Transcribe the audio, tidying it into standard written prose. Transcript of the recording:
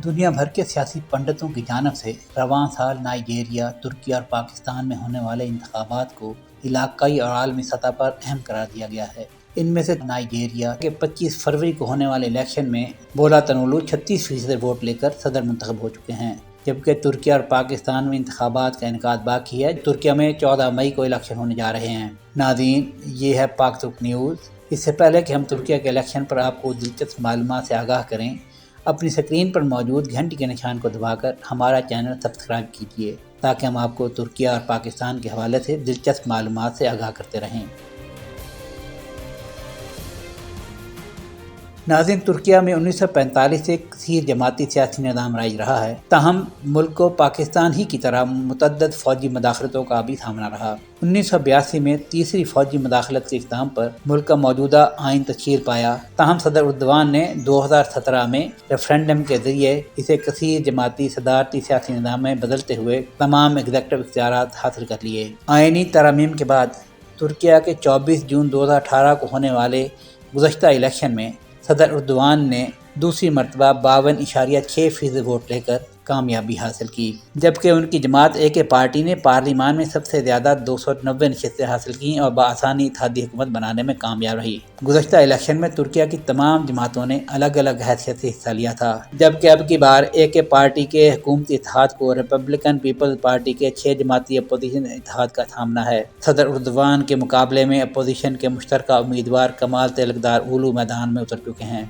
دنیا بھر کے سیاسی پنڈتوں کی جانب سے رواں سال نائجیریا، ترکی اور پاکستان میں ہونے والے انتخابات کو علاقائی اور عالمی سطح پر اہم قرار دیا گیا ہے۔ ان میں سے نائجیریا کے 25 فروری کو ہونے والے الیکشن میں بولا تنوالو 36% ووٹ لے کر صدر منتخب ہو چکے ہیں، جبکہ ترکی اور پاکستان میں انتخابات کا انعقاد باقی ہے۔ ترکیہ میں 14 مئی کو الیکشن ہونے جا رہے ہیں۔ ناظرین، یہ ہے پاک ترک نیوز۔ اس سے پہلے کہ ہم ترکیہ کے الیکشن پر آپ کو دلچسپ معلومات سے آگاہ کریں، اپنی سکرین پر موجود گھنٹی کے نشان کو دبا کر ہمارا چینل سبسکرائب کیجیے تاکہ ہم آپ کو ترکیہ اور پاکستان کے حوالے سے دلچسپ معلومات سے آگاہ کرتے رہیں۔ ناظرین، ترکیہ میں 1945 سے کثیر جماعتی سیاسی نظام رائج رہا ہے، تاہم ملک کو پاکستان ہی کی طرح متعدد فوجی مداخلتوں کا بھی سامنا رہا۔ 1982 میں تیسری فوجی مداخلت کے اقدام پر ملک کا موجودہ آئین تشکیل پایا، تاہم صدر اردوان نے 2017 میں ریفرینڈم کے ذریعے اسے کثیر جماعتی صدارتی سیاسی نظام میں بدلتے ہوئے تمام ایگزیکٹو اختیارات حاصل کر لیے۔ آئینی ترامیم کے بعد ترکیہ کے 24 جون 2018 کو ہونے والے گزشتہ الیکشن میں صدر اردوان نے دوسری مرتبہ 52.6% ووٹ لے کر کامیابی حاصل کی، جبکہ ان کی جماعت AK پارٹی نے پارلیمان میں سب سے زیادہ 290 نشستیں حاصل کیں اور بآسانی اتحادی حکومت بنانے میں کامیاب رہی۔ گزشتہ الیکشن میں ترکیہ کی تمام جماعتوں نے الگ الگ حیثیت سے حصہ لیا تھا، جبکہ اب کی بار AK پارٹی کے حکومتی اتحاد کو ریپبلکن پیپلز پارٹی کے 6 جماعتی اپوزیشن اتحاد کا سامنا ہے۔ صدر اردوان کے مقابلے میں اپوزیشن کے مشترکہ امیدوار کمال طلعتدار اولو میدان میں اتر چکے ہیں۔